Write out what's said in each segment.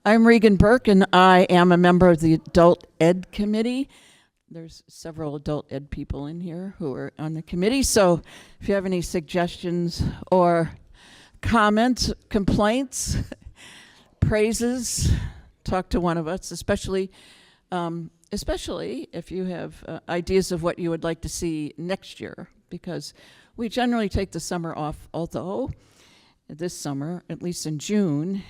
I'm Regan Burke, and I am a member of the Adult Ed Committee. There's several adult ed people in here who are on the committee, so if you have any suggestions or comments, complaints, praises, talk to one of us, especially if you have ideas of what you would like to see next year, because we generally take the summer off, although this summer, at least in June,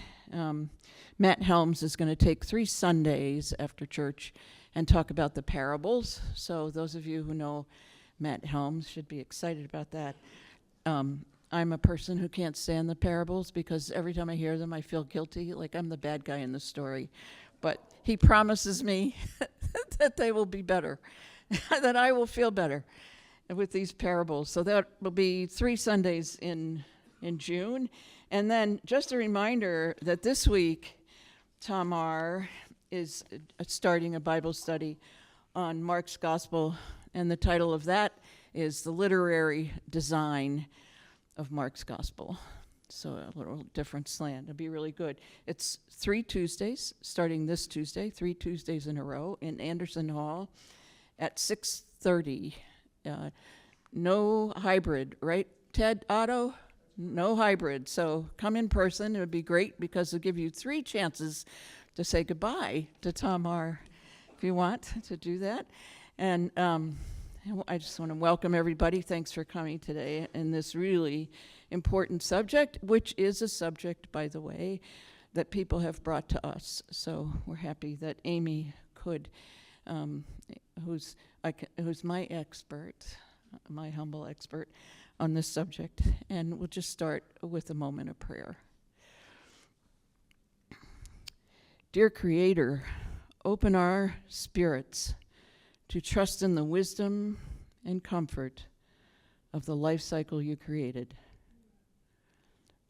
Matt Helms is going to take 3 Sundays after church and talk about the parables. So those of you who know Matt Helms should be excited about that. I'm a person who can't stand the parables because every time I hear them, I feel guilty, like I'm the bad guy in the story. But he promises me that they will be better, that I will feel better with these parables. So that will be 3 Sundays in June. And then just a reminder that this week, Tamar is starting a Bible study on Mark's Gospel, and the title of that is The Literary Design of Mark's Gospel. So a little different slant. It'll be really good. It's 3 Tuesdays, starting this Tuesday, 3 Tuesdays in a row in Anderson Hall at 6:30. No hybrid, right, Ted, Otto? No hybrid. So come in person. It would be great because it'll give you 3 chances to say goodbye to Tamar if you want to do that. And I just want to welcome everybody. Thanks for coming today in this really important subject, which is a subject, by the way, that people have brought to us. So we're happy that Amy could, who's my expert, my humble expert on this subject. And we'll just start with a moment of prayer. Dear Creator, open our spirits to trust in the wisdom and comfort of the life cycle you created.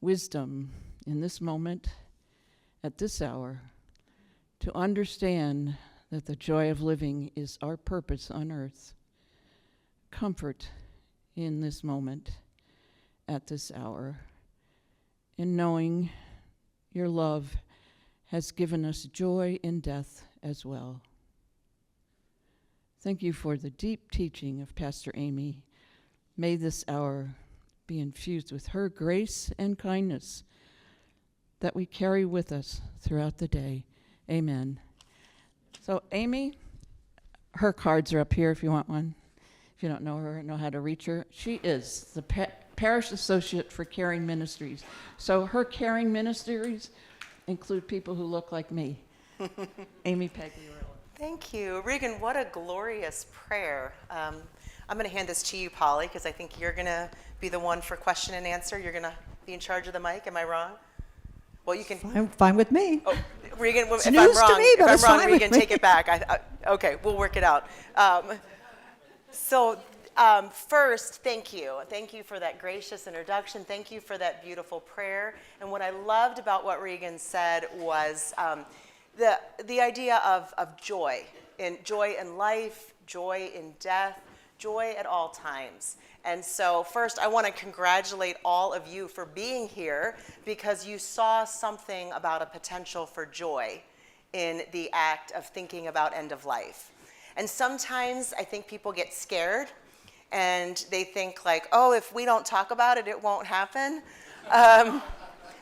Wisdom in this moment, at this hour, to understand that the joy of living is our purpose on earth. Comfort in this moment, at this hour, in knowing your love has given us joy in death as well. Thank you for the deep teaching of Pastor Amy. May this hour be infused with her grace and kindness that we carry with us throughout the day. Amen. So Amy, her cards are up here if you want one. If you don't know her, know how to reach her. She is the Parish Associate for Caring Ministries. So her Caring Ministries include people who look like me. Amy Pagliarella. Thank you. Regan, what a glorious prayer. I'm going to hand this to you, Polly, because I think you're going to be the one for question and answer. You're going to be in charge of the mic. Am I wrong? Well, you can. Fine with me. Oh, Regan, It's if news I'm wrong, to me, but if it's I'm wrong, fine with Regan, me. take it back. Okay, we'll work it out. First, thank you. Thank you for that gracious introduction. Thank you for that beautiful prayer. And what I loved about what Regan said was the idea of joy in life, joy in death, joy at all times. And so first, I want to congratulate all of you for being here because you saw something about a potential for joy in the act of thinking about end of life. And sometimes I think people get scared and they think like, oh, if we don't talk about it, it won't happen.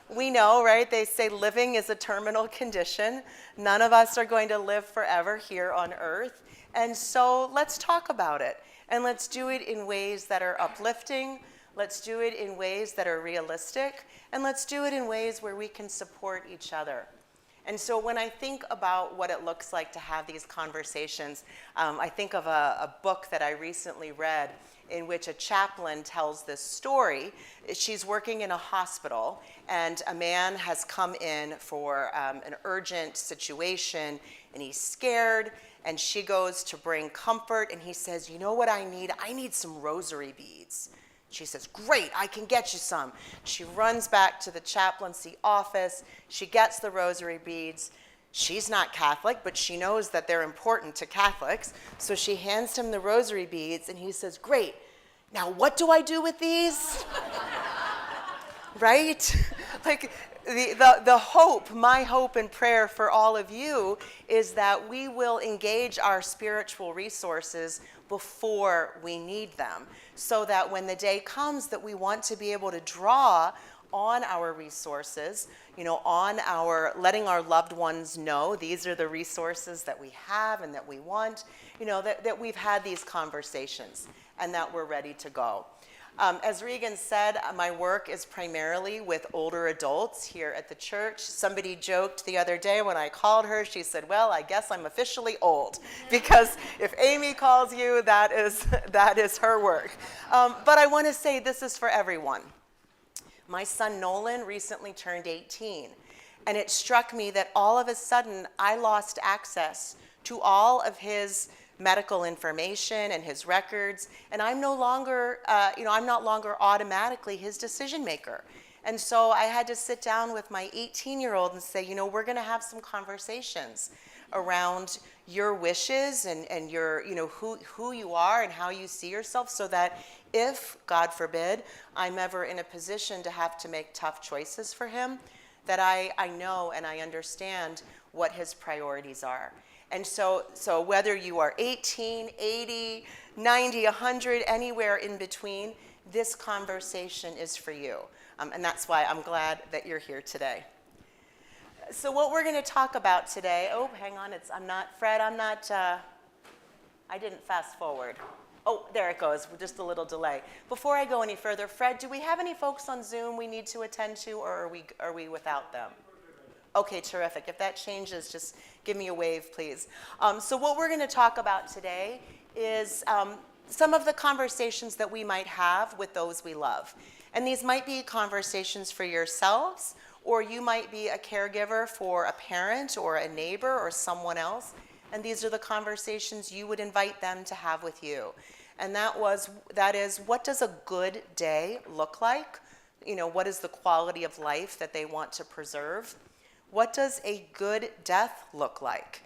We know, right? They say living is a terminal condition. None of us are going to live forever here on earth. And so let's talk about it. And let's do it in ways that are uplifting. Let's do it in ways that are realistic. And let's do it in ways where we can support each other. And so when I think about what it looks like to have these conversations, I think of a book that I recently read in which a chaplain tells this story. She's working in a hospital, and a man has come in for an urgent situation, and he's scared, and she goes to bring comfort, and he says, you know what I need? I need some rosary beads. She says, great, I can get you some. She runs back to the chaplaincy office. She gets the rosary beads. She's not Catholic, but she knows that they're important to Catholics. So she hands him the rosary beads, and he says, great, now what do I do with these? Right? like the hope, my hope and prayer for all of you is that we will engage our spiritual resources before we need them, so that when the day comes that we want to be able to draw on our resources, on our letting our loved ones know these are the resources that we have and that we want, that we've had these conversations and that we're ready to go. As Regan said, my work is primarily with older adults here at the church. Somebody joked the other day when I called her, she said, well, I guess I'm officially old, because if Amy calls you, that is her work. But I want to say this is for everyone. My son Nolan recently turned 18, and it struck me that all of a sudden I lost access to all of his medical information and his records, and I'm no longer, I'm not longer automatically his decision maker. And so I had to sit down with my 18-year-old and say, we're going to have some conversations around your wishes and your, who you are and how you see yourself, so that if, God forbid, I'm ever in a position to have to make tough choices for him, that I know and I understand what his priorities are. And so whether you are 18, 80, 90, 100, anywhere in between, this conversation is for you. And that's why I'm glad that you're here today. So what we're going to talk about today, hang on, I didn't fast forward. Oh, there it goes, just a little delay. Before I go any further, Fred, do we have any folks on Zoom we need to attend to, or are we without them? Okay, terrific. If that changes, just give me a wave, please. So what we're going to talk about today is some of the conversations that we might have with those we love. And these might be conversations for yourselves, or you might be a caregiver for a parent or a neighbor or someone else. And these are the conversations you would invite them to have with you. And that is, what does a good day look like? What is the quality of life that they want to preserve? What does a good death look like?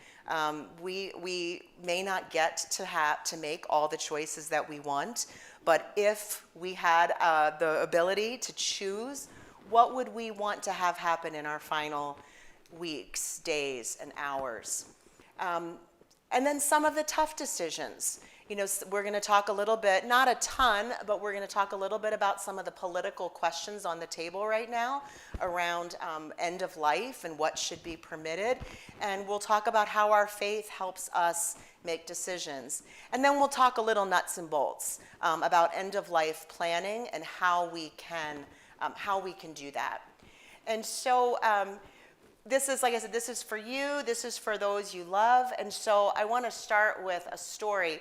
We may not get to make all the choices that we want, but if we had the ability to choose, what would we want to have happen in our final weeks, days, and hours? And then some of the tough decisions. We're going to talk a little bit, not a ton, but we're going to talk a little bit about some of the political questions on the table right now around end of life and what should be permitted. And we'll talk about how our faith helps us make decisions. And then we'll talk a little nuts and bolts about end of life planning and how we can do that. And so this is, like I said, this is for you, this is for those you love, and so I want to start with a story.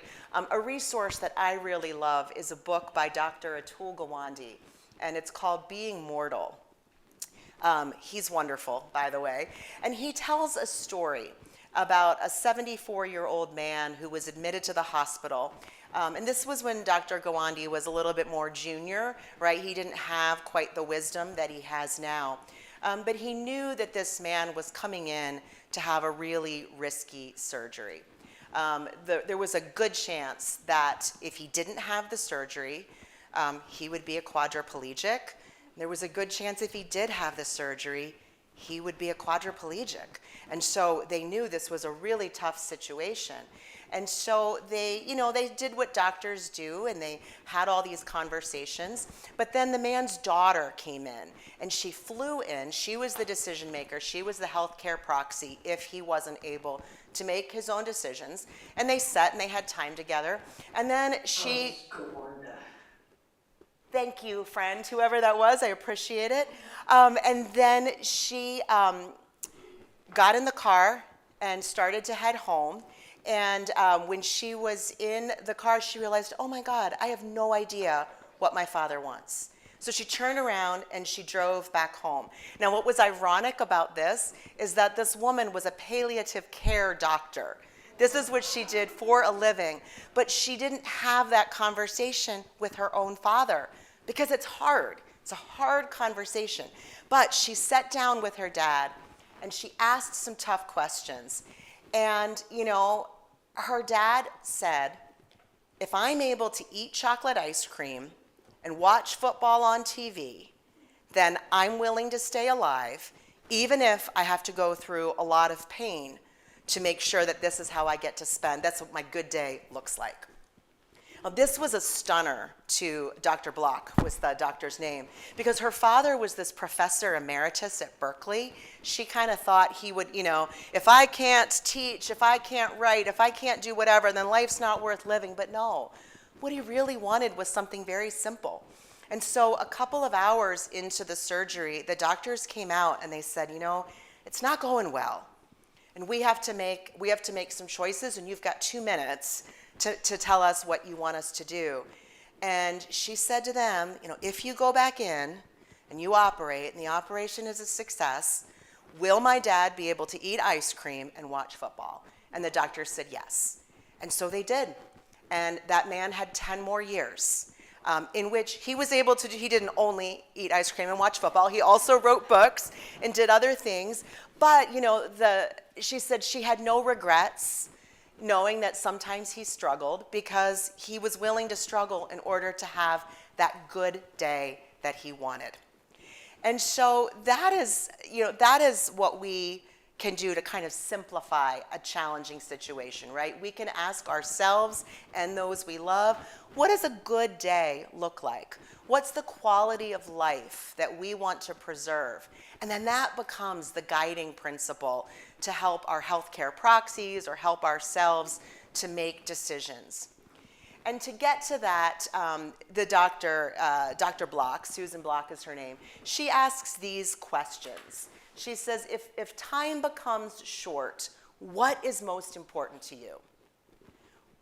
A resource that I really love is a book by Dr. Atul Gawande, and it's called Being Mortal. He's wonderful, by the way, and he tells a story about a 74-year-old man who was admitted to the hospital. And this was when Dr. Gawande was a little bit more junior, right? He didn't have quite the wisdom that he has now. But he knew that this man was coming in to have a really risky surgery. There was a good chance that if he didn't have the surgery, he would be a quadriplegic. There was a good chance if he did have the surgery, he would be a quadriplegic. And so they knew this was a really tough situation. And so they did what doctors do, and they had all these conversations. But then the man's daughter came in, and she flew in. She was the decision maker. She was the healthcare proxy if he wasn't able to make his own decisions. And they sat and they had time together. And then she... Thank you, friend, whoever that was. I appreciate it. And then she got in the car and started to head home. And when she was in the car, she realized, oh my God, I have no idea what my father wants. So she turned around and she drove back home. Now, what was ironic about this is that this woman was a palliative care doctor. This is what she did for a living. But she didn't have that conversation with her own father because it's hard. It's a hard conversation. But she sat down with her dad and she asked some tough questions. And, her dad said, if I'm able to eat chocolate ice cream and watch football on TV, then I'm willing to stay alive, even if I have to go through a lot of pain to make sure that this is how I get to spend. That's what my good day looks like. Now, this was a stunner to Dr. Block, was the doctor's name, because her father was this professor emeritus at Berkeley. She kind of thought he would, if I can't teach, if I can't write, if I can't do whatever, then life's not worth living. But no, what he really wanted was something very simple. And so a couple of hours into the surgery, the doctors came out and they said, it's not going well. And we have to make some choices, and you've got 2 minutes to tell us what you want us to do. And she said to them, if you go back in and you operate and the operation is a success, will my dad be able to eat ice cream and watch football? And the doctor said yes. And so they did. And that man had 10 more years in which he was able to do, he didn't only eat ice cream and watch football, he also wrote books and did other things. But, she said she had no regrets knowing that sometimes he struggled, because he was willing to struggle in order to have that good day that he wanted. And so that is what we can do to kind of simplify a challenging situation, right? We can ask ourselves and those we love, what does a good day look like? What's the quality of life that we want to preserve? And then that becomes the guiding principle to help our healthcare proxies or help ourselves to make decisions. And to get to that, the Dr. Block, Susan Block is her name, she asks these questions. She says, if time becomes short, what is most important to you?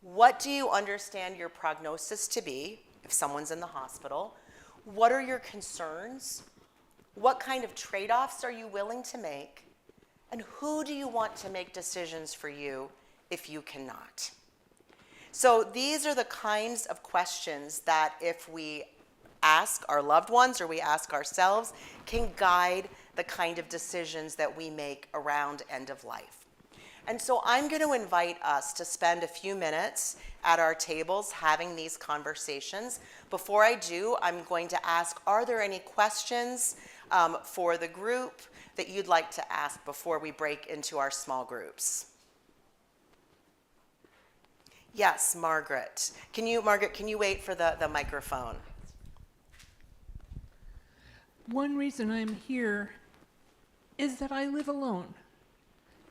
What do you understand your prognosis to be if someone's in the hospital? What are your concerns? What kind of trade-offs are you willing to make? And who do you want to make decisions for you if you cannot? So these are the kinds of questions that, if we ask our loved ones or we ask ourselves, can guide the kind of decisions that we make around end of life. And so I'm going to invite us to spend a few minutes at our tables having these conversations. Before I do, I'm going to ask, are there any questions for the group that you'd like to ask before we break into our small groups? Yes, Margaret. Can you wait for the microphone? One reason I'm here is that I live alone.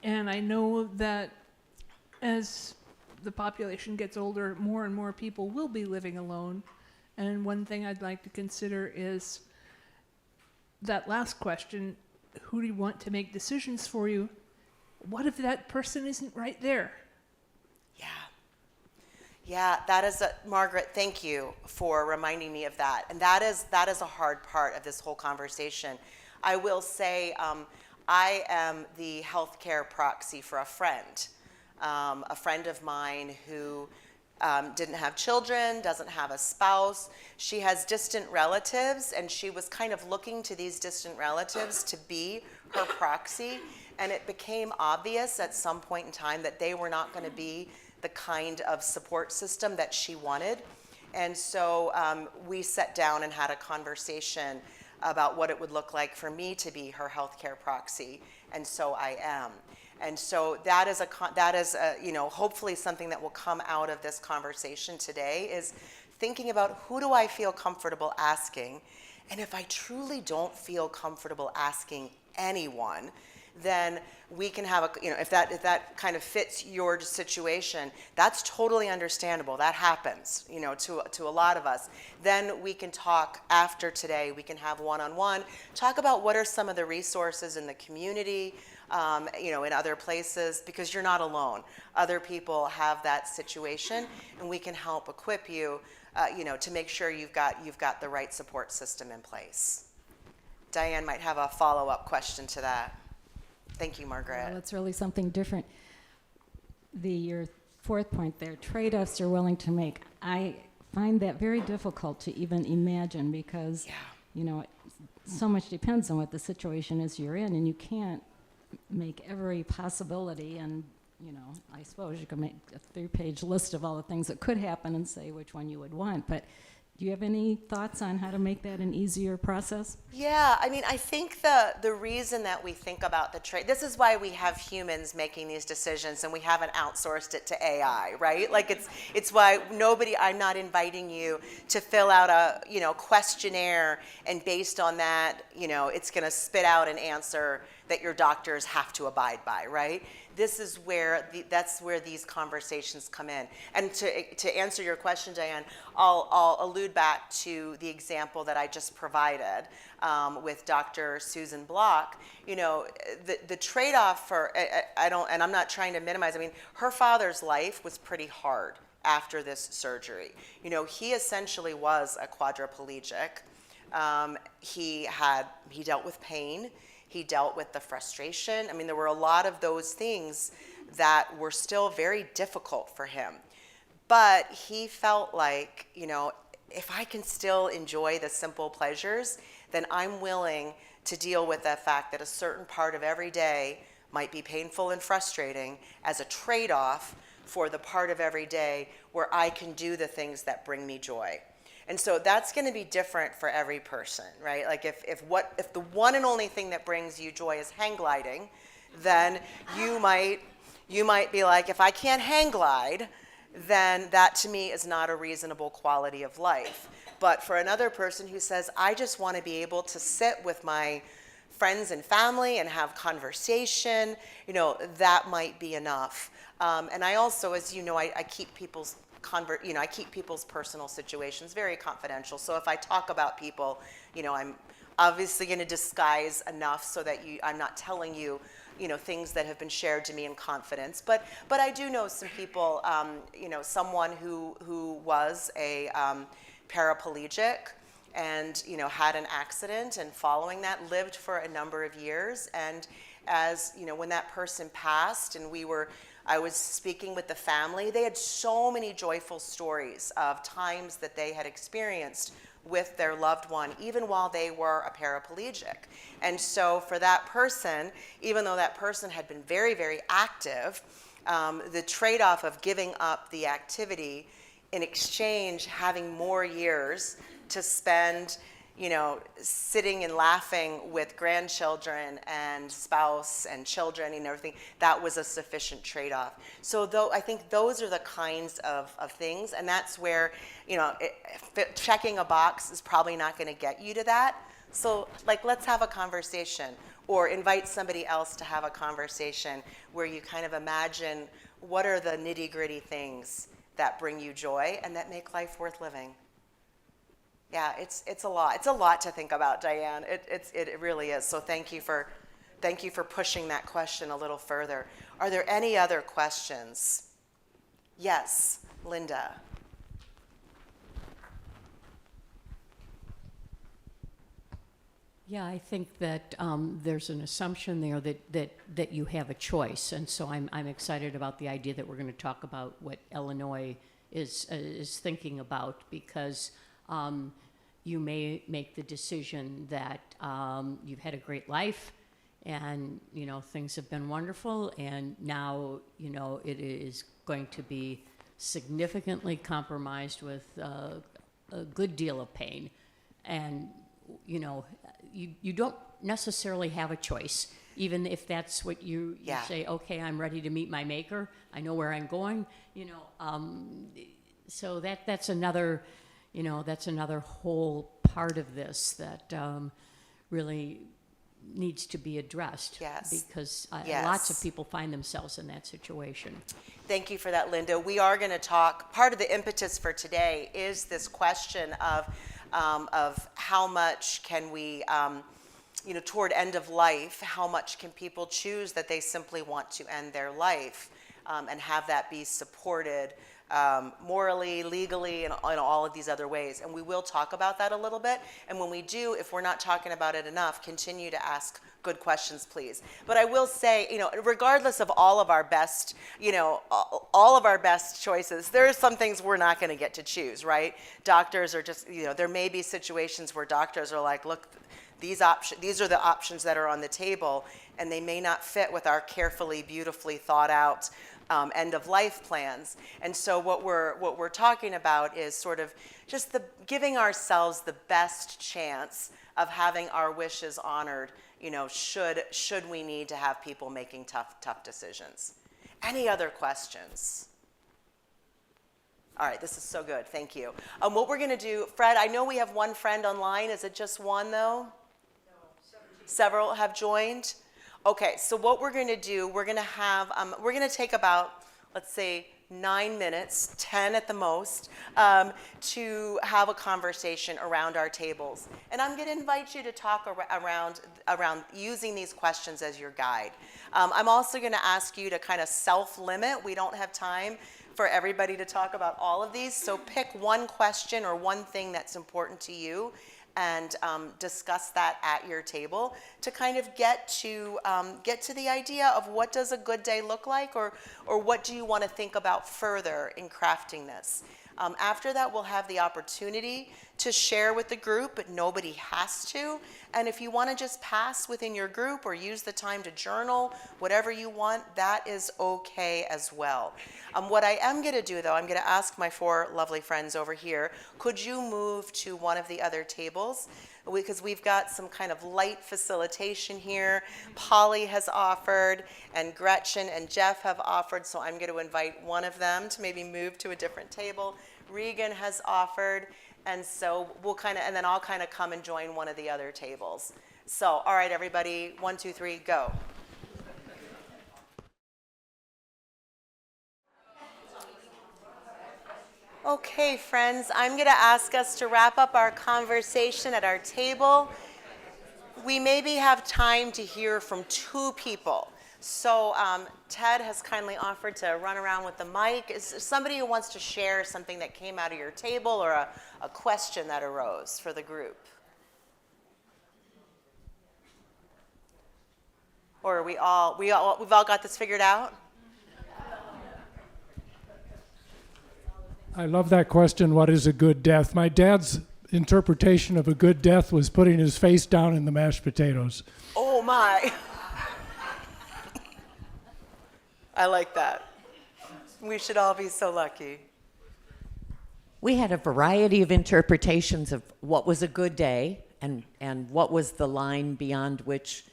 And I know that as the population gets older, more and more people will be living alone. And one thing I'd like to consider is that last question, who do you want to make decisions for you? What if that person isn't right there? Yeah, that is Margaret, thank you for reminding me of that. And that is a hard part of this whole conversation. I will say I am the healthcare proxy for a friend of mine who didn't have children, doesn't have a spouse. She has distant relatives, and she was kind of looking to these distant relatives to be her proxy. And it became obvious at some point in time that they were not going to be the kind of support system that she wanted. And so we sat down and had a conversation about what it would look like for me to be her healthcare proxy, and so I am. And so that is hopefully something that will come out of this conversation today, is thinking about, who do I feel comfortable asking? And if I truly don't feel comfortable asking anyone, then we can have if that kind of fits your situation, that's totally understandable. That happens, to a lot of us. Then we can talk after today. We can have one-on-one, talk about what are some of the resources in the community, in other places, because you're not alone. Other people have that situation, and we can help equip you, to make sure you've got the right support system in place. Diane might have a follow-up question to that. Thank you, Margaret. Well, it's really something different. Your fourth point there, trade-offs you're willing to make. I find that very difficult to even imagine, because, so much depends on what the situation is you're in, and you can't make every possibility. And, I suppose you could make a 3-page list of all the things that could happen and say which one you would want. But Do you have any thoughts on how to make that an easier process? Yeah, I mean, I think the reason that we think about the trade, this is why we have humans making these decisions and we haven't outsourced it to AI, right? Like it's why I'm not inviting you to fill out a, questionnaire, and based on that, it's going to spit out an answer that your doctors have to abide by, right? This is where that's where these conversations come in. And to answer your question, Diane, I'll allude back to the example that I just provided with Dr. Susan Block. The trade-off for I'm not trying to minimize. I mean, her father's life was pretty hard after this surgery. He essentially was a quadriplegic. He dealt with pain. He dealt with the frustration. I mean, there were a lot of those things that were still very difficult for him. But he felt like, if I can still enjoy the simple pleasures, then I'm willing to deal with the fact that a certain part of every day might be painful and frustrating as a trade-off for the part of every day where I can do the things that bring me joy. And so that's going to be different for every person, right? Like if the one and only thing that brings you joy is hang gliding, then you might be like, if I can't hang glide, then that to me is not a reasonable quality of life. But for another person who says, I just want to be able to sit with my friends and family and have conversation, that might be enough. And I also, as you know, I keep people's I keep people's personal situations very confidential. So if I talk about people, I'm obviously going to disguise enough so that I'm not telling you, things that have been shared to me in confidence. But I do know some people, someone who was a paraplegic and had an accident, and following that lived for a number of years. And as when that person passed, and I was speaking with the family, they had so many joyful stories of times that they had experienced with their loved one, even while they were a paraplegic. And so for that person, even though that person had been very, very active, the trade-off of giving up the activity in exchange having more years to spend sitting and laughing with grandchildren and spouse and children and everything, that was a sufficient trade-off. So I think those are the kinds of things, and that's where, checking a box is probably not going to get you to that. So let's have a conversation, or invite somebody else to have a conversation where you kind of imagine what are the nitty-gritty things that bring you joy and that make life worth living. Yeah, it's a lot. It's a lot to think about, Diane. It really is. So thank you for pushing that question a little further. Are there any other questions? Yes, Linda. Yeah, I think that there's an assumption there that you have a choice, and so I'm excited about the idea that we're going to talk about what Illinois is thinking about, because you may make the decision that you've had a great life, and things have been wonderful, and now it is going to be significantly compromised with a good deal of pain, and you don't necessarily have a choice, even if that's what you say. Okay, I'm ready to meet my maker. I know where I'm going. So that's another. That's another whole part of this that really needs to be addressed. Yes. Because Yes. lots of people find themselves in that situation. Thank you for that, Linda. We are going to talk, part of the impetus for today is this question of how much can we, toward end of life, how much can people choose that they simply want to end their life, and have that be supported morally, legally, and in all of these other ways. And we will talk about that a little bit. And when we do, if we're not talking about it enough, continue to ask good questions, please. But I will say, regardless of all of our best, all of our best choices, there are some things we're not going to get to choose, right? Doctors are just, there may be situations where doctors are like, look, these are the options that are on the table, and they may not fit with our carefully, beautifully thought out end of life plans. And so what we're talking about is sort of just giving ourselves the best chance of having our wishes honored, you know, should we need to have people making tough decisions. Any other questions? All right, this is so good, thank you. What we're gonna do, Fred, I know we have one friend online, is it just one though? No, several have joined? Okay, so what we're gonna do, we're gonna take about, let's say, 9 minutes, 10 at the most, to have a conversation around our tables. And I'm gonna invite you to talk around using these questions as your guide. I'm also gonna ask you to kind of self-limit. We don't have time for everybody to talk about all of these, so pick one question or one thing that's important to you and discuss that at your table to kind of get to the idea of what does a good day look like, or what do you want to think about further in crafting this. After that, we'll have the opportunity to share with the group, but nobody has to. And if you want to just pass within your group or use the time to journal, whatever you want, that is okay as well. What I am going to do, though, I'm going to ask my 4 lovely friends over here, could you move to one of the other tables? Because we've got some kind of light facilitation here. Polly has offered, and Gretchen and Jeff have offered, so I'm going to invite one of them to maybe move to a different table. Regan has offered, and so and then I'll kind of come and join one of the other tables. So, all right, everybody, 1, 2, 3, go. Okay, friends, I'm going to ask us to wrap up our conversation at our table. We maybe have time to hear from 2 people. So Ted has kindly offered to run around with the mic. Is there somebody who wants to share something that came out of your table or a question that arose for the group? Or we've all got this figured out? I love that question, what is a good death? My dad's interpretation of a good death was putting his face down in the mashed potatoes. Oh my. I like that. We should all be so lucky. We had a variety of interpretations of what was a good day and what was the line beyond which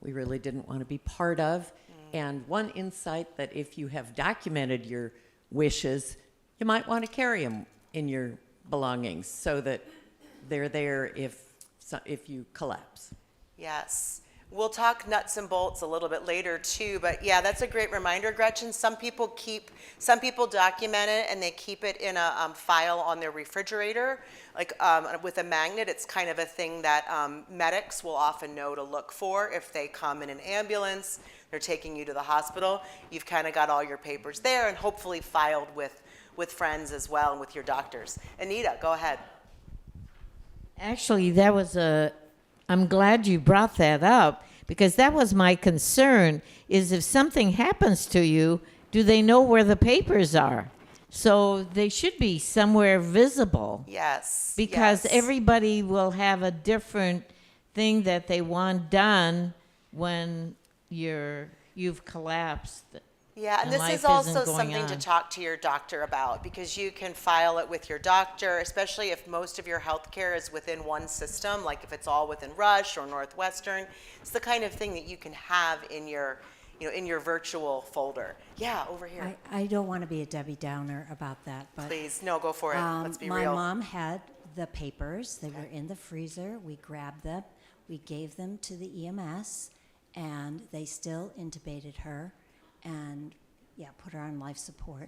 we really didn't want to be part of. And one insight that if you have documented your wishes, you might want to carry them in your belongings so that they're there if you collapse. Yes. We'll talk nuts and bolts a little bit later too, but yeah, that's a great reminder, Gretchen. Some people document it and they keep it in a file on their refrigerator, like with a magnet. It's kind of a thing that medics will often know to look for if they come in an ambulance, they're taking you to the hospital. You've kind of got all your papers there and hopefully filed with friends as well and with your doctors. Anita, go ahead. Actually, I'm glad you brought that up, because that was my concern, is if something happens to you, do they know where the papers are? So they should be somewhere visible. Yes. Because yes. everybody will have a different thing that they want done when you've collapsed. Yeah, and this life is also isn't going something to on. talk to your doctor about, because you can file it with your doctor, especially if most of your health care is within one system, like if it's all within Rush or Northwestern. It's the kind of thing that you can have in your virtual folder. Yeah, over here. I don't want to be a Debbie Downer about that, but Please, no, go for it. Let's be my real. mom had the papers. They were in the freezer. We grabbed them. We gave them to the EMS, and they still intubated her and put her on life support,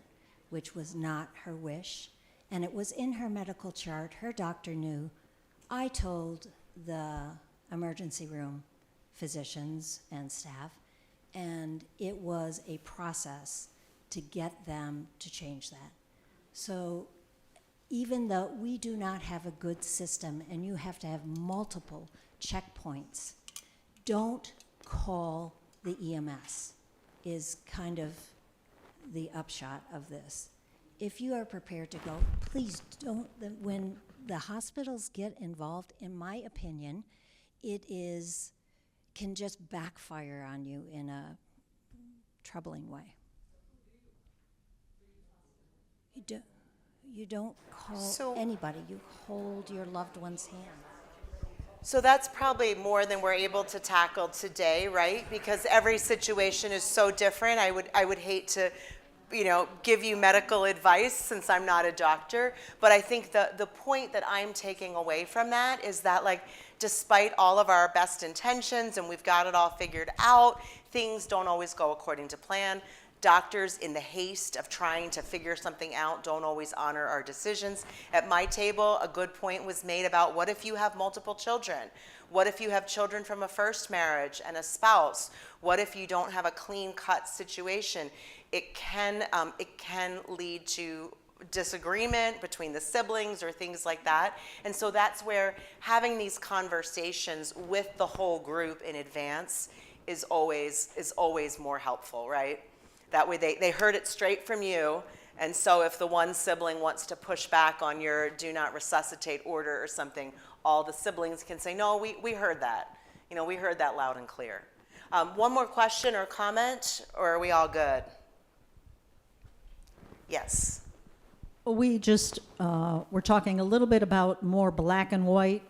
which was not her wish. And it was in her medical chart. Her doctor knew. I told the emergency room physicians and staff, and it was a process to get them to change that. So even though we do not have a good system and you have to have multiple checkpoints, don't call the EMS is kind of the upshot of this. If you are prepared to go, please don't. When the hospitals get involved, in my opinion, it is can just backfire on you in a troubling way. You don't call anybody, you hold your loved one's hand. So that's probably more than we're able to tackle today, right? Because every situation is so different. I would hate to, give you medical advice since I'm not a doctor. But I think the point that I'm taking away from that is that, like, despite all of our best intentions and we've got it all figured out, things don't always go according to plan. Doctors, in the haste of trying to figure something out, don't always honor our decisions. At my table, a good point was made about, what if you have multiple children? What if you have children from a first marriage and a spouse? What if you don't have a clean-cut situation? It can lead to disagreement between the siblings or things like that. And so that's where having these conversations with the whole group in advance is always more helpful, right? That way they heard it straight from you, and so if the one sibling wants to push back on your do not resuscitate order or something, all the siblings can say, no, we heard that. We heard that loud and clear. One more question or comment, or are we all good? Yes. We just, we're talking a little bit about more black and white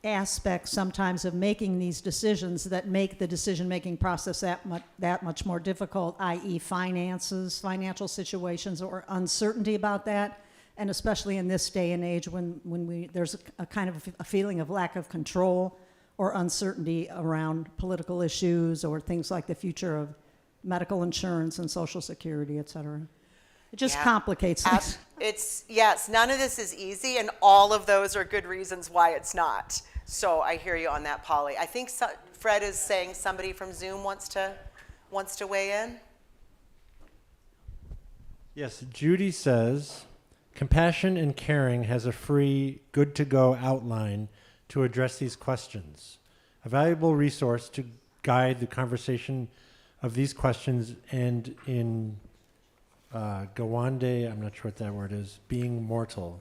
aspects sometimes of making these decisions that make the decision-making process that much more difficult, i.e. finances, financial situations, or uncertainty about that. And especially in this day and age when there's a kind of a feeling of lack of control or uncertainty around political issues or things like the future of medical insurance and Social Security, et cetera. It just complicates things. Yes, none of this is easy, and all of those are good reasons why it's not. So I hear you on that, Polly. I think Fred is saying somebody from Zoom wants to weigh in. Yes, Judy says, compassion and caring has a free, good-to-go outline to address these questions. A valuable resource to guide the conversation of these questions, and in Gawande, I'm not sure what that word is, being mortal.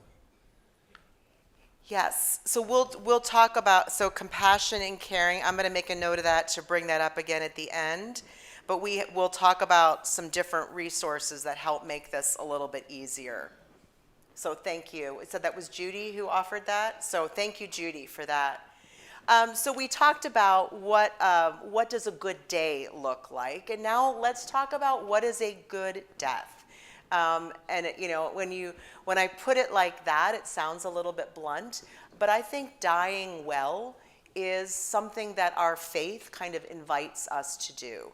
Yes, so we'll talk about, compassion and caring. I'm going to make a note of that to bring that up again at the end. But we'll talk about some different resources that help make this a little bit easier. So thank you. It said that was Judy who offered that. So thank you, Judy, for that. So we talked about what does a good day look like, and now let's talk about what is a good death. When I put it like that, it sounds a little bit blunt, but I think dying well is something that our faith kind of invites us to do.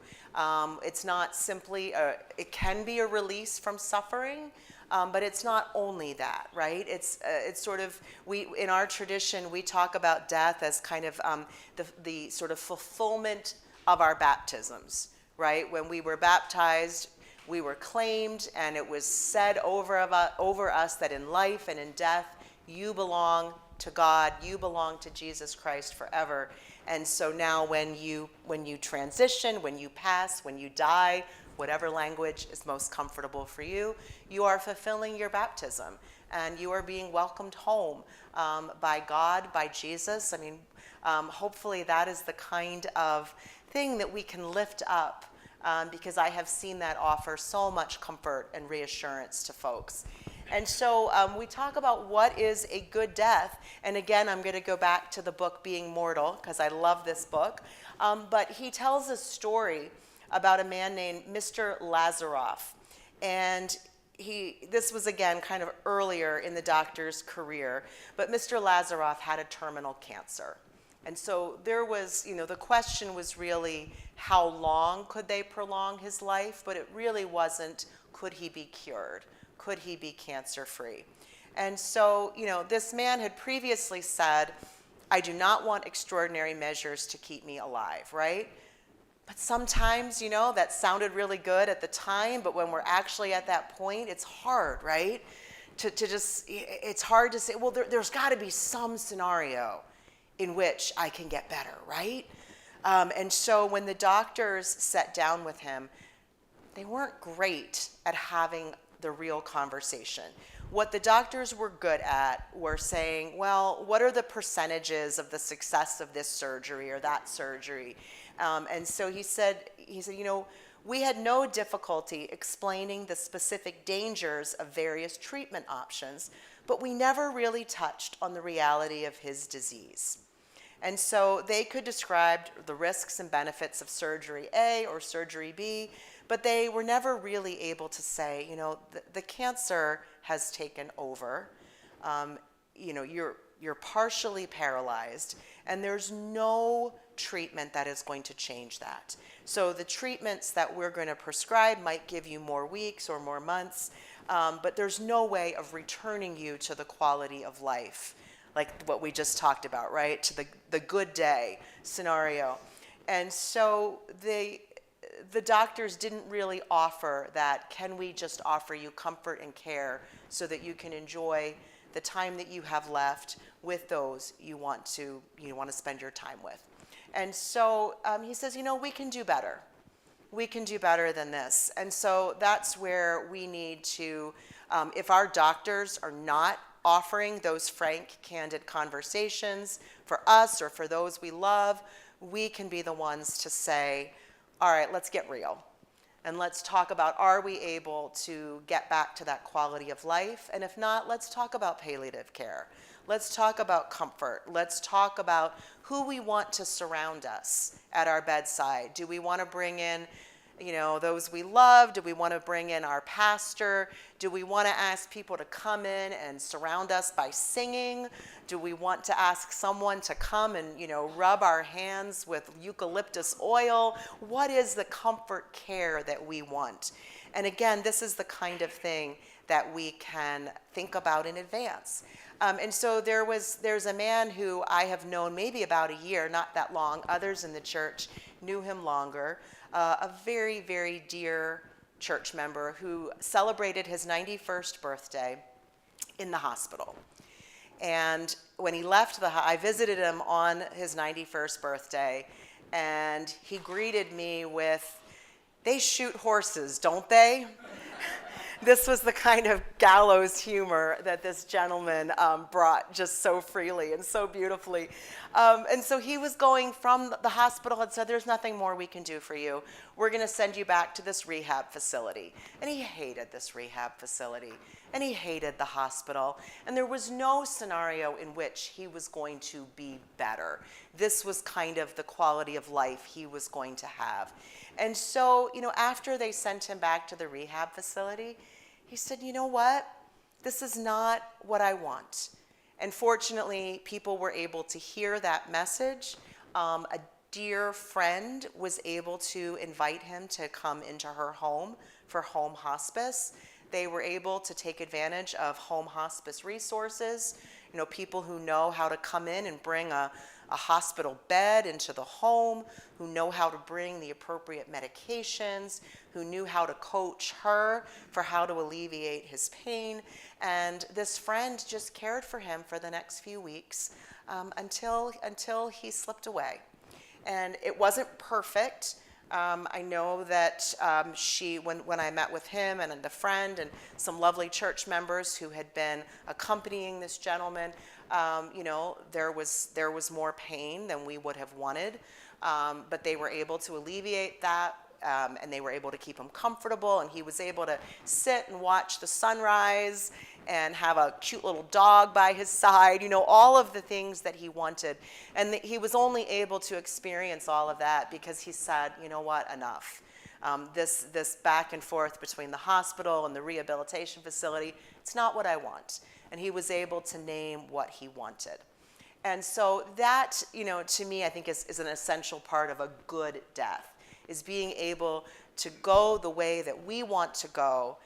It's not simply, it can be a release from suffering, but it's not only that, right? It's sort of, in our tradition, we talk about death as kind of the sort of fulfillment of our baptisms, right? When we were baptized, we were claimed, and it was said over us that in life and in death, you belong to God, you belong to Jesus Christ forever. And so now when you transition, when you pass, when you die, whatever language is most comfortable for you, you are fulfilling your baptism, and you are being welcomed home by God, by Jesus. I mean, hopefully that is the kind of thing that we can lift up, because I have seen that offer so much comfort and reassurance to folks. And so we talk about what is a good death. And again, I'm going to go back to the book Being Mortal, because I love this book. But he tells a story about a man named Mr. Lazaroff. And this was, again, kind of earlier in the doctor's career. But Mr. Lazaroff had a terminal cancer. And so there was, the question was really, how long could they prolong his life? But it really wasn't, could he be cured? Could he be cancer-free? And so, this man had previously said, I do not want extraordinary measures to keep me alive, right? But sometimes, that sounded really good at the time, but when we're actually at that point, it's hard, right? It's hard to say, well, there's got to be some scenario in which I can get better, right? And so when the doctors sat down with him, they weren't great at having the real conversation. What the doctors were good at were saying, well, what are the percentages of the success of this surgery or that surgery? And so he said, we had no difficulty explaining the specific dangers of various treatment options, but we never really touched on the reality of his disease. And so they could describe the risks and benefits of surgery A or surgery B, but they were never really able to say, the cancer has taken over. You're partially paralyzed, and there's no treatment that is going to change that. So the treatments that we're going to prescribe might give you more weeks or more months, but there's no way of returning you to the quality of life, like what we just talked about, right? To the good day scenario. And so the doctors didn't really offer that, can we just offer you comfort and care so that you can enjoy the time that you have left with those you want to spend your time with. And so he says, we can do better. We can do better than this. And so that's where we need to, if our doctors are not offering those frank, candid conversations for us or for those we love, we can be the ones to say, all right, let's get real. And let's talk about, are we able to get back to that quality of life? And if not, let's talk about palliative care. Let's talk about comfort. Let's talk about who we want to surround us at our bedside. Do we want to bring in, those we love? Do we want to bring in our pastor? Do we want to ask people to come in and surround us by singing? Do we want to ask someone to come and, rub our hands with eucalyptus oil? What is the comfort care that we want? And again, this is the kind of thing that we can think about in advance. And so there's a man who I have known maybe about a year, not that long. Others in the church knew him longer. A very, very dear church member who celebrated his 91st birthday in the hospital. And when he left I visited him on his 91st birthday, and he greeted me with, "They shoot horses, don't they?" This was the kind of gallows humor that this gentleman brought just so freely and so beautifully. And so he was going from the hospital and said, there's nothing more we can do for you. We're going to send you back to this rehab facility. And he hated this rehab facility. And he hated the hospital. And there was no scenario in which he was going to be better. This was kind of the quality of life he was going to have. And so, after they sent him back to the rehab facility, he said, you know what? This is not what I want. And fortunately, people were able to hear that message. A dear friend was able to invite him to come into her home for home hospice. They were able to take advantage of home hospice resources, people who know how to come in and bring a hospital bed into the home, who know how to bring the appropriate medications, who knew how to coach her for how to alleviate his pain. And this friend just cared for him for the next few weeks until he slipped away. And it wasn't perfect. I know that when I met with him and the friend and some lovely church members who had been accompanying this gentleman, there was more pain than we would have wanted, but they were able to alleviate that, and they were able to keep him comfortable, and he was able to sit and watch the sunrise and have a cute little dog by his side, all of the things that he wanted. And he was only able to experience all of that because he said, you know what, enough. This back and forth between the hospital and the rehabilitation facility, it's not what I want. And he was able to name what he wanted. And so that, to me, I think is an essential part of a good death, is being able to go the way that we want to go,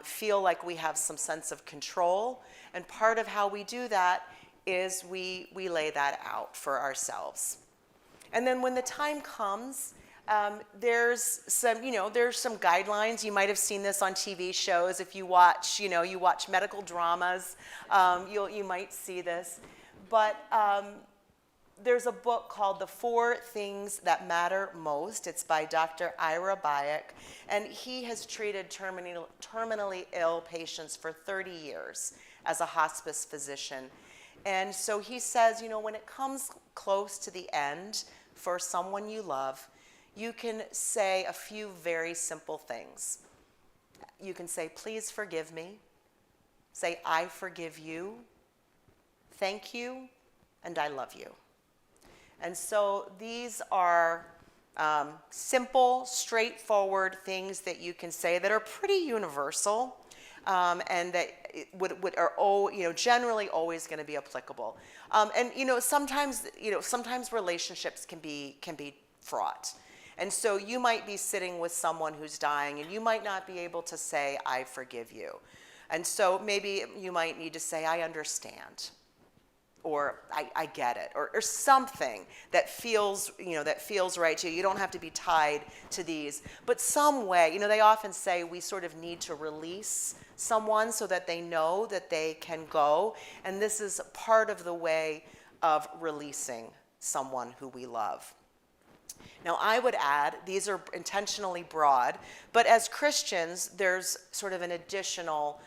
feel like we have some sense of control. And part of how we do that is we lay that out for ourselves. And then when the time comes, there's some guidelines. You might have seen this on TV shows. If you watch, medical dramas, you might see this. But there's a book called The 4 Things That Matter Most. It's by Dr. Ira Bayek, and he has treated terminally ill patients for 30 years as a hospice physician. And so he says, you know, when it comes close to the end for someone you love, you can say a few very simple things. You can say, please forgive me. Say, I forgive you. Thank you, and I love you. And so these are simple, straightforward things that you can say that are pretty universal, and that are generally always going to be applicable. And sometimes relationships can be fraught. And so you might be sitting with someone who's dying, and you might not be able to say, I forgive you. And so maybe you might need to say, I understand. Or I get it, or something that feels right to you. You don't have to be tied to these, but some way, they often say we sort of need to release someone so that they know that they can go, and this is part of the way of releasing someone who we love. Now, I would add, these are intentionally broad, but as Christians, there's sort of an additional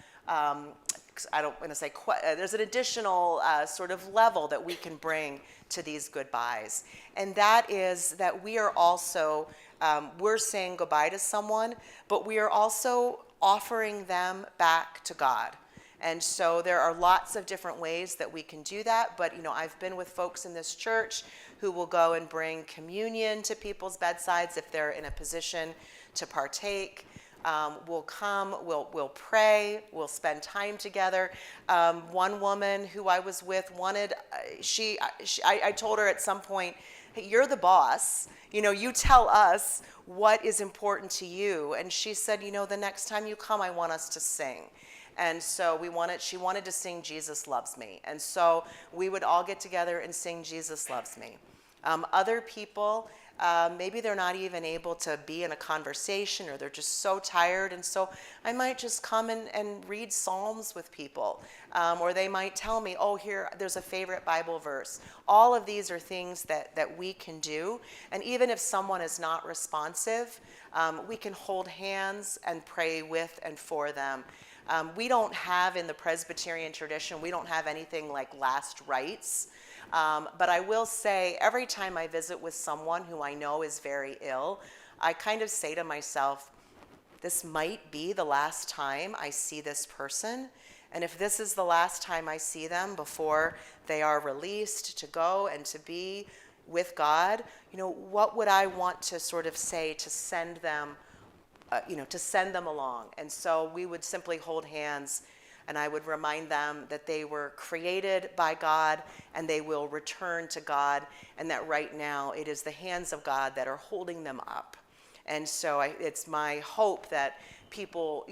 there's an additional sort of level that we can bring to these goodbyes. And that is that we are also, we're saying goodbye to someone, but we are also offering them back to God. And so there are lots of different ways that we can do that, but I've been with folks in this church who will go and bring communion to people's bedsides if they're in a position to partake. We'll come, we'll pray, we'll spend time together. One woman who I was with wanted, I told her at some point, hey, you're the boss, you tell us what is important to you. And she said, the next time you come, I want us to sing. And so she wanted to sing Jesus Loves Me. And so we would all get together and sing Jesus Loves Me. Other people, maybe they're not even able to be in a conversation, or they're just so tired, and so I might just come and read Psalms with people, or they might tell me, oh, there's a favorite Bible verse. All of these are things that we can do, and even if someone is not responsive, we can hold hands and pray with and for them. We don't have, in the Presbyterian tradition, we don't have anything like last rites. But I will say, every time I visit with someone who I know is very ill, I kind of say to myself, this might be the last time I see this person. And if this is the last time I see them before they are released to go and to be with God, what would I want to sort of say to send them, to send them along? And so we would simply hold hands, and I would remind them that they were created by God and they will return to God, and that right now it is the hands of God that are holding them up. And so it's my hope that people,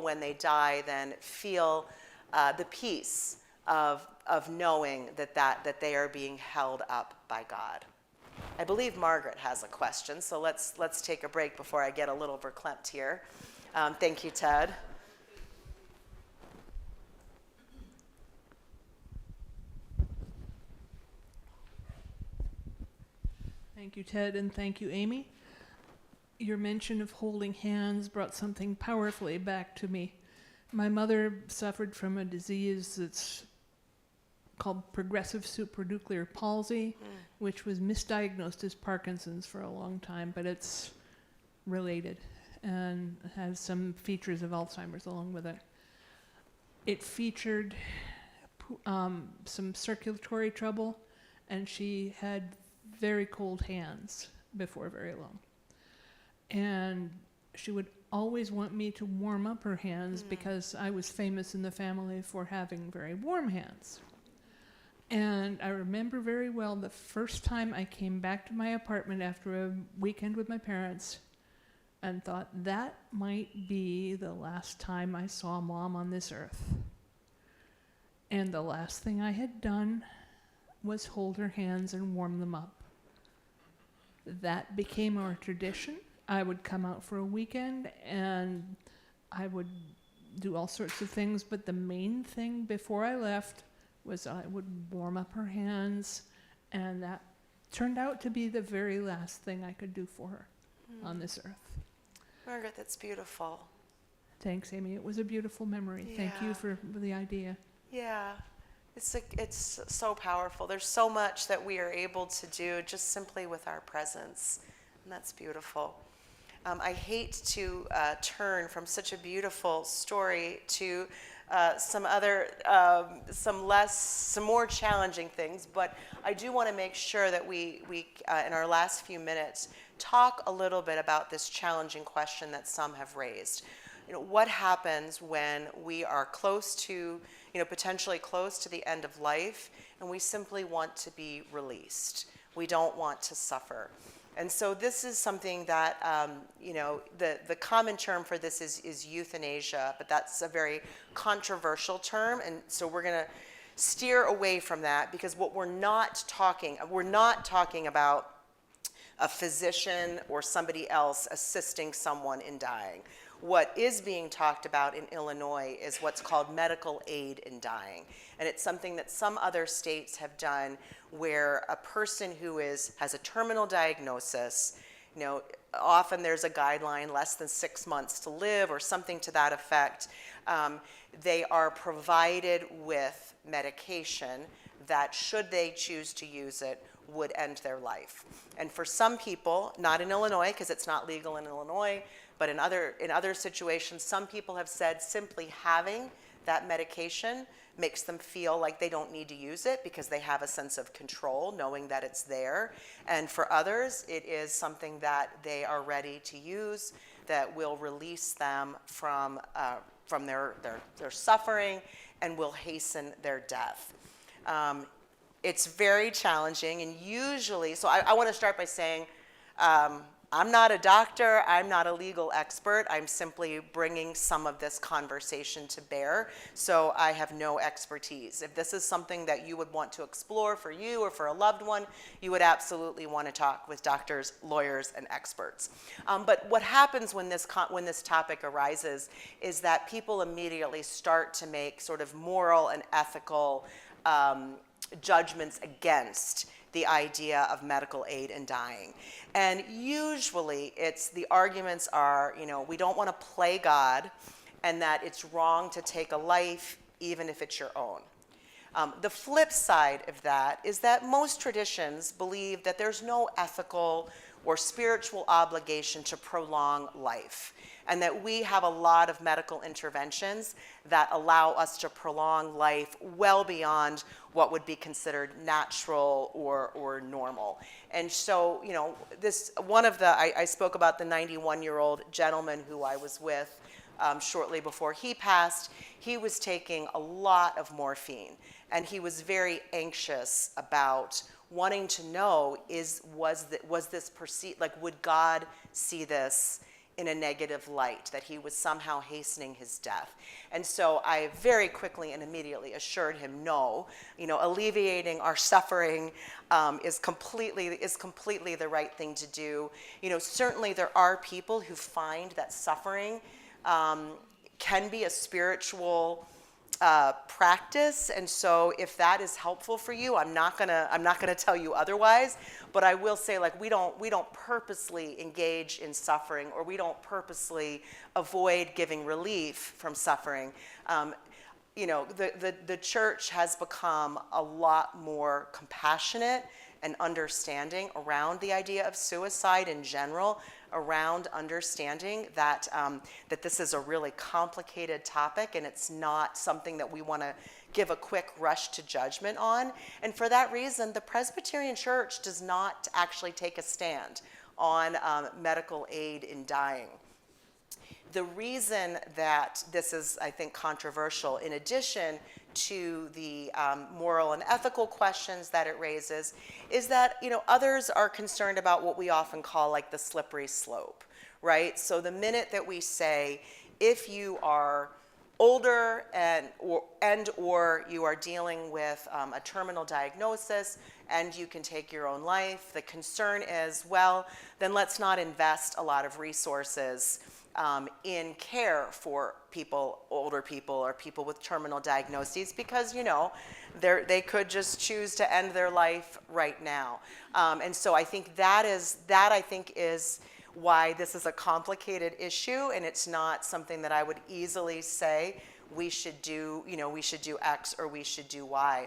when they die, then feel the peace of knowing that they are being held up by God. I believe Margaret has a question, so let's take a break before I get a little verklempt here. Thank you, Ted. Thank you, Ted, and thank you, Amy. Your mention of holding hands brought something powerfully back to me. My mother suffered from a disease that's called progressive supranuclear palsy, which was misdiagnosed as Parkinson's for a long time, but it's related and has some features of Alzheimer's along with it. It featured some circulatory trouble, and she had very cold hands before very long. And she would always want me to warm up her hands because I was famous in the family for having very warm hands. And I remember very well the first time I came back to my apartment after a weekend with my parents and thought, that might be the last time I saw Mom on this earth. And the last thing I had done was hold her hands and warm them up. That became our tradition. I would come out for a weekend and I would do all sorts of things, but the main thing before I left was I would warm up her hands And that turned out to be the very last thing I could do for her on this earth. Margaret, that's beautiful. Thanks, Amy. It was a beautiful memory. Thank Yeah. you for the idea. Yeah, it's so powerful. There's so much that we are able to do just simply with our presence, and that's beautiful. I hate to turn from such a beautiful story to some more challenging things, but I do want to make sure that we in our last few minutes talk a little bit about this challenging question that some have raised. What happens when we are close to, potentially close to the end of life, and we simply want to be released? We don't want to suffer. And so this is something that, the common term for this is euthanasia, but that's a very controversial term, and so we're going to steer away from that, because what we're not talking about a physician or somebody else assisting someone in dying. What is being talked about in Illinois is what's called medical aid in dying. And it's something that some other states have done, where a person who has a terminal diagnosis, often there's a guideline, less than 6 months to live or something to that effect. They are provided with medication that, should they choose to use it, would end their life. And for some people, not in Illinois, because it's not legal in Illinois, but in other situations, some people have said simply having that medication makes them feel like they don't need to use it, because they have a sense of control knowing that it's there. And for others, it is something that they are ready to use that will release them from their suffering and will hasten their death. It's very challenging, and usually, so I want to start by saying, I'm not a doctor, I'm not a legal expert, I'm simply bringing some of this conversation to bear, so I have no expertise. If this is something that you would want to explore for you or for a loved one, you would absolutely want to talk with doctors, lawyers, and experts. But what happens when this topic arises is that people immediately start to make sort of moral and ethical judgments against the idea of medical aid in dying. And usually the arguments are, we don't want to play God, and that it's wrong to take a life even if it's your own. The flip side of that is that most traditions believe that there's no ethical or spiritual obligation to prolong life, and that we have a lot of medical interventions that allow us to prolong life well beyond what would be considered natural or normal. And so, I spoke about the 91-year-old gentleman who I was with shortly before he passed. He was taking a lot of morphine, and he was very anxious about wanting to know, was this perceived, like, would God see this in a negative light, that he was somehow hastening his death? And so I very quickly and immediately assured him, no, alleviating our suffering is completely the right thing to do. Certainly there are people who find that suffering can be a spiritual practice, and so if that is helpful for you, I'm not gonna tell you otherwise. But I will say, like, we don't purposely engage in suffering, or we don't purposely avoid giving relief from suffering. The church has become a lot more compassionate and understanding around the idea of suicide in general, around understanding that that this is a really complicated topic, and it's not something that we want to give a quick rush to judgment on. And for that reason, the Presbyterian Church does not actually take a stand on medical aid in dying. The reason that this is, I think, controversial, in addition to the moral and ethical questions that it raises, is that others are concerned about what we often call, like, the slippery slope, right? So the minute that we say, if you are older or you are dealing with a terminal diagnosis and you can take your own life, the concern is, well, then let's not invest a lot of resources in care for people, older people or people with terminal diagnoses, because, you know, they could just choose to end their life right now. And so I think that is why this is a complicated issue, and it's not something that I would easily say we should do, you know, we should do X or we should do Y.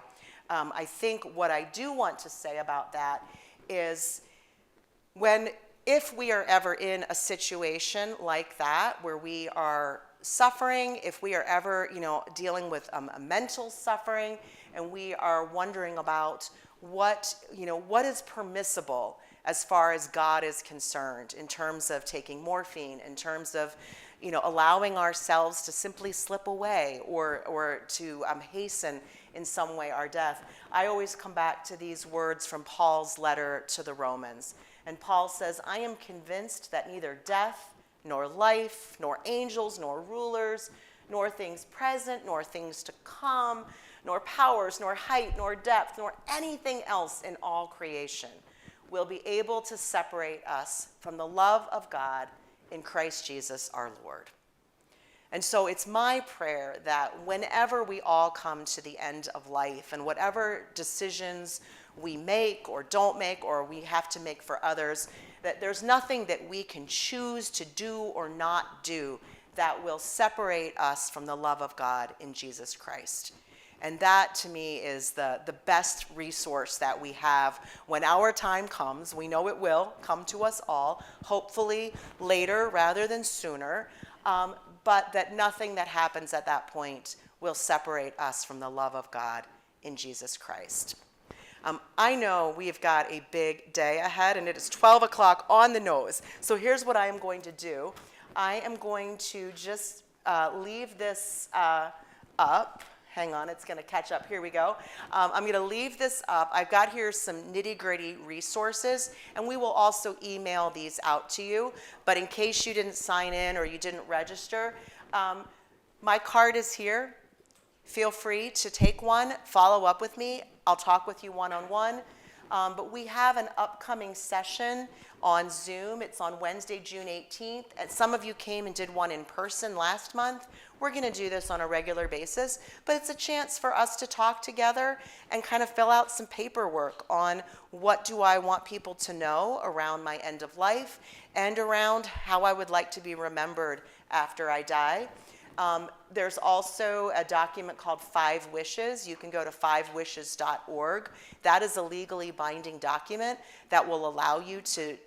I think what I do want to say about that is if we are ever in a situation like that where we are suffering, if we are ever, you know, dealing with a mental suffering, and we are wondering about what is permissible as far as God is concerned, in terms of taking morphine, in terms of, you know, allowing ourselves to simply slip away or to hasten in some way our death. I always come back to these words from Paul's letter to the Romans. And Paul says, I am convinced that neither death, nor life, nor angels, nor rulers, nor things present, nor things to come, nor powers, nor height, nor depth, nor anything else in all creation will be able to separate us from the love of God in Christ Jesus our Lord. And so it's my prayer that whenever we all come to the end of life, and whatever decisions we make or don't make or we have to make for others, that there's nothing that we can choose to do or not do that will separate us from the love of God in Jesus Christ. And that, to me, is the best resource that we have when our time comes. We know it will come to us all, hopefully later rather than sooner, but that nothing that happens at that point will separate us from the love of God in Jesus Christ. I know we've got a big day ahead, and it is 12 o'clock on the nose. So here's what I am going to do. I am going to just leave this up. Hang on, it's going to catch up. Here we go. I'm going to leave this up. I've got here some nitty-gritty resources, and we will also email these out to you. But in case you didn't sign in or you didn't register, my card is here. Feel free to take one, follow up with me. I'll talk with you one-on-one. But we have an upcoming session on Zoom. It's on Wednesday, June 18th. And some of you came and did one in person last month. We're going to do this on a regular basis, but it's a chance for us to talk together and kind of fill out some paperwork on what do I want people to know around my end of life and around how I would like to be remembered after I die. There's also a document called 5 Wishes. You can go to 5wishes.org. That is a legally binding document that will allow you to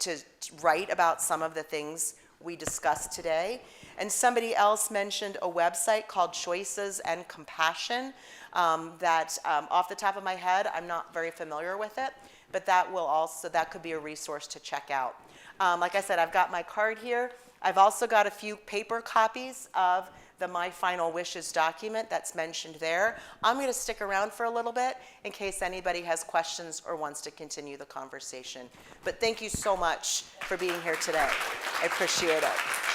write about some of the things we discussed today. And somebody else mentioned a website called Choices and Compassion that off the top of my head, I'm not very familiar with it, but that could be a resource to check out. Like I said, I've got my card here. I've also got a few paper copies of the My Final Wishes document that's mentioned there. I'm going to stick around for a little bit in case anybody has questions or wants to continue the conversation. But thank you so much for being here today. I appreciate it.